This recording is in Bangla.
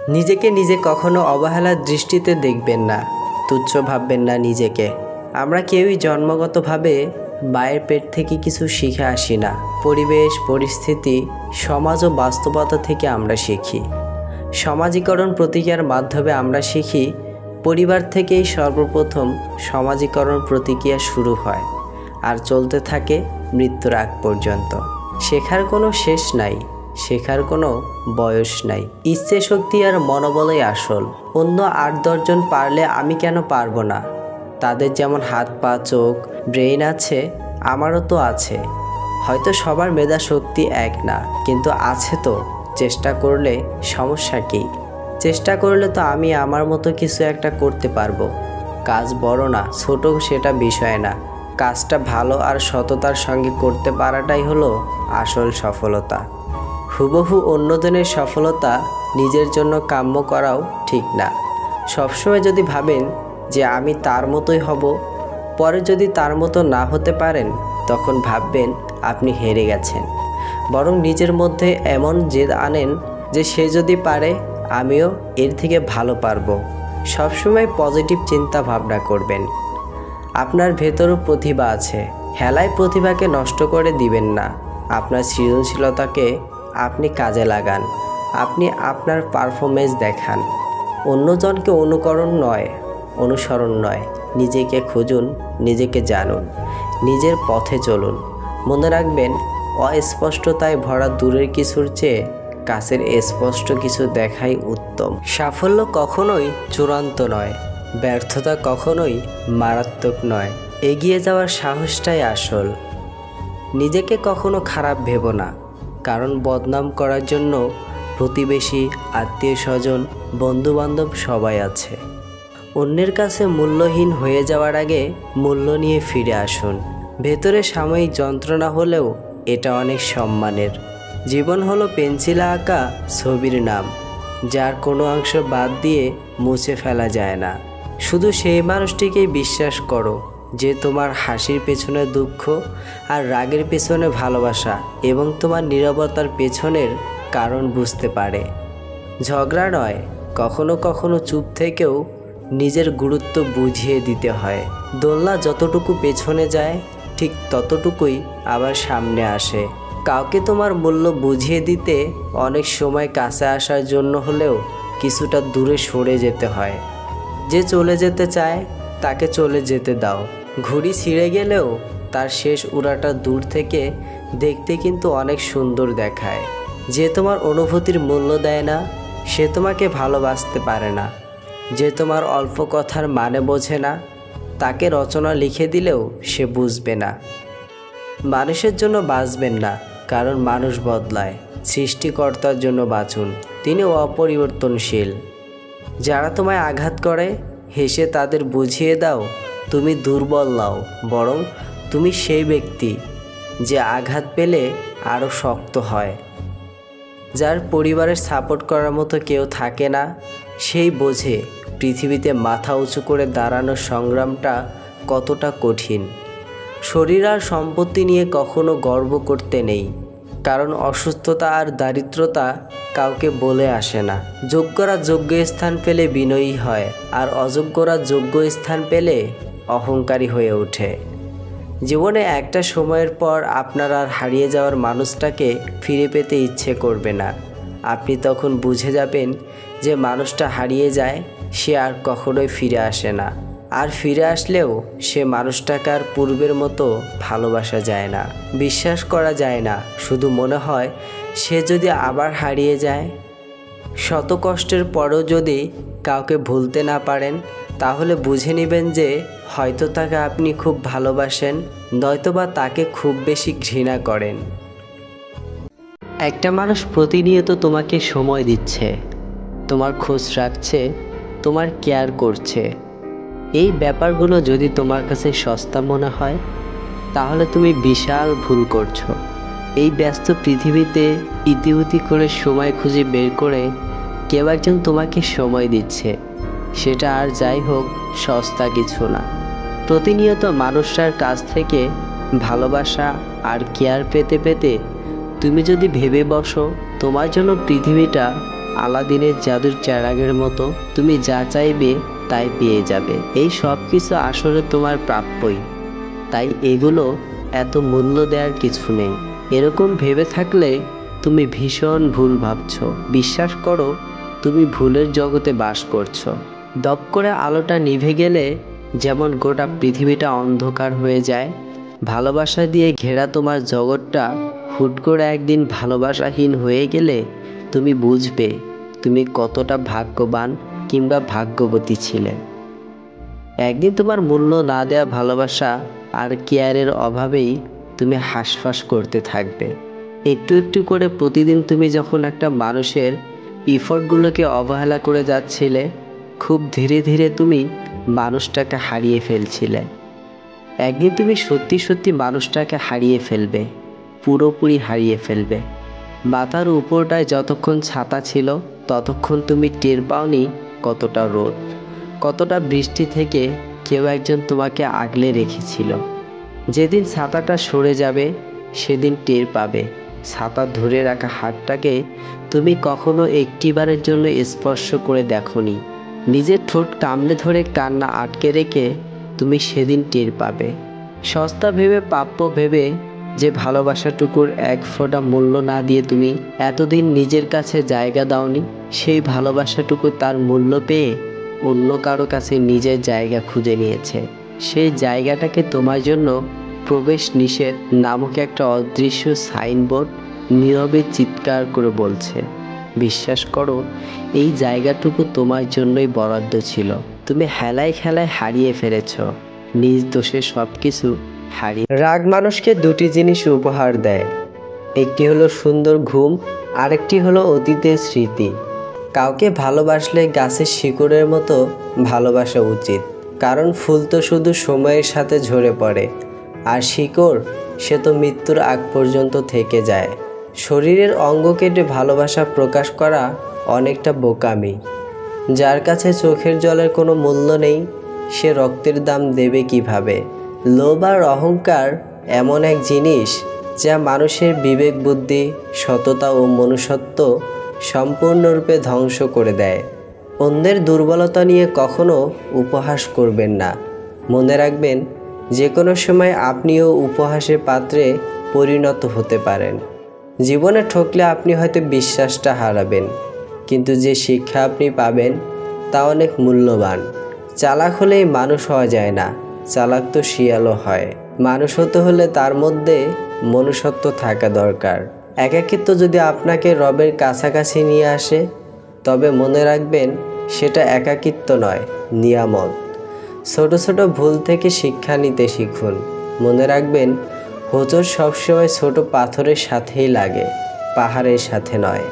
নিজেকে নিজে কখনো অবহেলার দৃষ্টিতে দেখবেন না, তুচ্ছ ভাববেন না নিজেকে। আমরা কেউই জন্মগতভাবে মায়ের পেট থেকে কিছু শিখে আসি না। পরিবেশ, পরিস্থিতি, সমাজ ও বাস্তবতা থেকে আমরা শিখি। সমাজীকরণ প্রক্রিয়ার মাধ্যমে আমরা শিখি। পরিবার থেকেই সর্বপ্রথম সমাজীকরণ প্রক্রিয়া শুরু হয় আর চলতে থাকে মৃত্যুর আগ পর্যন্ত। শেখার কোনো শেষ নাই, শেখার কোনো বয়স নাই। ইচ্ছে শক্তি আর মনোবলই আসল। অন্য ৮-১০ জন পারলে আমি কেন পারবো না? তাদের যেমন হাত, পা, চোখ, ব্রেইন আছে, আমারও তো আছে। হয়তো সবার মেধা শক্তি এক না, কিন্তু আছে তো। চেষ্টা করলে সমস্যা কী? চেষ্টা করলে তো আমি আমার মতো কিছু একটা করতে পারবো। কাজ বড় না ছোট সেটা বিষয় না, কাজটা ভালো আর সততার সঙ্গে করতে পারাটাই হলো আসল সফলতা। হুবহু অন্যজনের সফলতা নিজের জন্য কাম্য করাও ঠিক না। সবসময় যদি ভাবেন যে আমি তার মতোই হব, পরে যদি তার মতো না হতে পারেন, তখন ভাববেন আপনি হেরে গেছেন। বরং নিজের মধ্যে এমন জেদ আনেন যে সে যদি পারে আমিও এর থেকে ভালো পারবো। সবসময় পজিটিভ চিন্তা ভাবনা করবেন। আপনার ভেতরও প্রতিভা আছে, হেলায় প্রতিভাকে নষ্ট করে দিবেন না। আপনার সৃজনশীলতাকে আপনি কাজে লাগান, আপনি আপনার পারফরমেন্স দেখান। অন্যজনকে অনুসরণ নয়, নিজেকে খুঁজুন, নিজেকে জানুন, নিজের পথে চলুন। মনে রাখবেন, অস্পষ্টতায় ভরা দূরের কিছুর চেয়ে কাছের স্পষ্ট কিছু দেখাই উত্তম। সাফল্য কখনোই চূড়ান্ত নয়, ব্যর্থতা কখনোই মারাত্মক নয়। এগিয়ে যাওয়ার সাহসটাই আসল। নিজেকে কখনো খারাপ ভেবো না, কারণ বদনাম করার জন্য প্রতিবেশী, আত্মীয় স্বজন, বন্ধুবান্ধব সবাই আছে। অন্যের কাছে মূল্যহীন হয়ে যাওয়ার আগে মূল্য নিয়ে ফিরে আসুন। ভেতরে সাময়িক যন্ত্রণা হলেও এটা অনেক সম্মানের। জীবন হলো পেন্সিলে আঁকা ছবির নাম, যার কোনো অংশ বাদ দিয়ে মুছে ফেলা যায় না। শুধু সেই মানুষটিকেই বিশ্বাস করো যে তোমার হাসির পেছনে দুঃখ আর রাগের পেছনে ভালোবাসা এবং তোমার নীরবতার পেছনের কারণ বুঝতে পারে। ঝগড়া নয়, কখনো কখনো চুপ থেকেও নিজের গুরুত্ব বুঝিয়ে দিতে হয়। দোলনা যতটুকু পেছনে যায় ঠিক ততটুকুই আবার সামনে আসে। কাউকে তোমার মূল্য বুঝিয়ে দিতে অনেক সময় কাছে আসার জন্য হলেও কিছুটা দূরে সরে যেতে হয়। যে চলে যেতে চায় তাকে চলে যেতে দাও। ঘুড়ি ছিঁড়ে গেলেও তার শেষ উড়াটা দূর থেকে দেখতে কিন্তু অনেক সুন্দর দেখায়। যে তোমার অনুভূতির মূল্য দেয় না সে তোমাকে ভালোবাসতে পারে না। যে তোমার অল্প কথার মানে বোঝে না তাকে রচনা লিখে দিলেও সে বুঝবে না। মানুষের জন্য বাঁচবেন না, কারণ মানুষ বদলায়। সৃষ্টিকর্তার জন্য বাঁচুন, তিনি অপরিবর্তনশীল। যারা তোমায় আঘাত করে হেসে তাদের বুঝিয়ে দাও তুমি দুর্বল নাও, বরং তুমি সেই ব্যক্তি যে আঘাত পেলে আরও শক্ত হয়। যার পরিবারের সাপোর্ট করার মতো কেউ থাকে না সেই বোঝে পৃথিবীতে মাথা উঁচু করে দাঁড়ানোর সংগ্রামটা কতটা কঠিন। শরীর আর সম্পত্তি নিয়ে কখনো গর্ব করতে নেই, কারণ অসুস্থতা আর দারিদ্রতা কাউকে বলে আসে না। যোগ্যরা যোগ্য স্থান পেলে বিনয়ী হয়, আর অযোগ্যরা যোগ্য স্থান পেলে অহংকারী হয়ে ওঠে। জীবনে একটা সময়ের পর আপনার আর হারিয়ে যাওয়ার মানুষটাকে ফিরে পেতে ইচ্ছে করবে না। আপনি তখন বুঝে যাবেন যে মানুষটা হারিয়ে যায় সে আর কখনোই ফিরে আসে না, আর ফিরে আসলেও সে মানুষটাকে আর পূর্বের মতো ভালোবাসা যায় না, বিশ্বাস করা যায় না। শুধু মনে হয় সে যদি আবার হারিয়ে যায়। শত কষ্টের পরেও যদি কাউকে ভুলতে না পারেন তাহলে বুঝে নেবেন যে হয়তো তাকে আপনি খুব ভালোবাসেন, নয়তোবা তাকে খুব বেশি ঘৃণা করেন। একটা মানুষ প্রতিনিয়ত তোমাকে সময় দিচ্ছে, তোমার খোঁজ রাখছে, তোমার কেয়ার করছে। এই ব্যাপারগুলো যদি তোমার কাছে সস্তা মনে হয় তাহলে তুমি বিশাল ভুল করছো। এই ব্যস্ত পৃথিবীতে ইতিউতি করে সময় খুঁজে বের করে কেউ একজন তোমাকে সময় দিচ্ছে, সেটা আর যাই হোক সস্তা কিছু না। প্রতিনিয়ত মানুষটার কাছ থেকে ভালোবাসা আর কেয়ার পেতে পেতে তুমি যদি ভেবে বসো তোমার জন্য পৃথিবীটা আলাদিনের জাদুর চেরাগের মতো তুমি যা চাইবে তাই পেয়ে যাবে। এই সব কিছু আসলে তোমার প্রাপ্যই, তাই এগুলো এত মূল্য দেওয়ার কিছু নেই। এরকম ভেবে থাকলে তুমি ভীষণ ভুল ভাবছো। বিশ্বাস করো, তুমি ভুলের জগতে বাস করছো। দপ করে আলোটা নিভে গেলে যেমন গোটা পৃথিবীটা অন্ধকার হয়ে যায়, ভালোবাসা দিয়ে ঘেরা তোমার জগৎটা হুট করে একদিন ভালোবাসাহীন হয়ে গেলে তুমি বুঝবে তুমি কতটা ভাগ্যবান কিংবা ভাগ্যবতী ছিলে। একদিন তোমার মূল্য না দেওয়া ভালোবাসা আর কেয়ারের অভাবেই তুমি হাঁসফাঁস করতে থাকবে। একটু একটু করে প্রতিদিন তুমি যখন একটা মানুষের ইফোর্টগুলোকে অবহেলা করে যাচ্ছিলে, খুব ধীরে ধীরে তুমি মানুষটাকে হারিয়ে ফেলছিলে। একদিন তুমি সত্যি সত্যি মানুষটাকে হারিয়ে ফেলবে, পুরোপুরি হারিয়ে ফেলবে। মাথার উপরটায় যতক্ষণ ছাতা ছিল ততক্ষণ তুমি টের পাওনি কতটা রোদ, কতটা বৃষ্টি থেকে কেউ একজন তোমাকে আগলে রেখেছিল। যেদিন ছাতাটা সরে যাবে সেদিন টের পাবে ছাতা ধরে রাখা হাতটাকে তুমি কখনো একটিবারের জন্য স্পর্শ করে দেখোনি। নিজের ঠোঁট কামড়ে ধরে কান্না আটকে রেখে তুমি সেদিন টের পাবে। সস্তা ভেবে, প্রাপ্য ভেবে যে ভালোবাসাটুকুর এক ফোঁটা মূল্য না দিয়ে তুমি এতদিন নিজের কাছে জায়গা দাওনি, সেই ভালোবাসাটুকু তার মূল্য পেয়ে অন্য কারো কাছে নিজের জায়গা খুঁজে নিয়েছে। সেই জায়গাটাকে তোমার জন্য প্রবেশ নিষেধ নামক একটা অদৃশ্য সাইনবোর্ড নীরবে চিৎকার করে বলছে। বিশ্বাস করো, এই জায়গাটুকু তোমার জন্যই বরাদ্দ ছিল। তুমি হেলায় খেলায় হারিয়ে ফেলেছ, নিজ দোষে সব কিছু হারিয়ে। রাগ মানুষকে দুটি জিনিস উপহার দেয়, একটি হলো সুন্দর ঘুম, আরেকটি হলো অতীতের স্মৃতি। কাউকে ভালোবাসলে গাছের শিকড়ের মতো ভালোবাসা উচিত, কারণ ফুল তো শুধু সময়ের সাথে ঝরে পড়ে, আর শিকড় সে তো মৃত্যুর আগ পর্যন্ত থেকে যায়। শরীরের অঙ্গ কেটে ভালোবাসা প্রকাশ করা অনেকটা বোকামি। যার কাছে চোখের জলের কোনো মূল্য নেই, সে রক্তের দাম দেবে কিভাবে? লোভ আর অহংকার এমন এক জিনিস যা মানুষের বিবেক, বুদ্ধি, সততা ও মনুষ্যত্ব সম্পূর্ণরূপে ধ্বংস করে দেয়। অন্যের দুর্বলতা নিয়ে কখনো উপহাস করবেন না। মনে রাখবেন, যে কোনো সময় আপনিও উপহাসের পাত্রে পরিণত হতে পারেন। জীবনে ঠকলে আপনি হয়তো বিশ্বাসটা হারাবেন, কিন্তু যে শিক্ষা আপনি পাবেন তা অনেক মূল্যবান। চালাক হলেই মানুষ হওয়া যায় না, চালাক তো শিয়ালও হয়। মানুষ হতে হলে তার মধ্যে মনুষ্যত্ব থাকা দরকার। একাকিত্ব যদি আপনাকে রবের কাছাকাছি নিয়ে আসে, তবে মনে রাখবেন সেটা একাকিত্ব নয়, নিয়ামত। ছোট ছোট ভুল থেকে শিক্ষা নিতে শিখুন। মনে রাখবেন, হোঁচট সবসময় ছোট পাথরের সাথেই লাগে, পাহাড়ের সাথে নয়।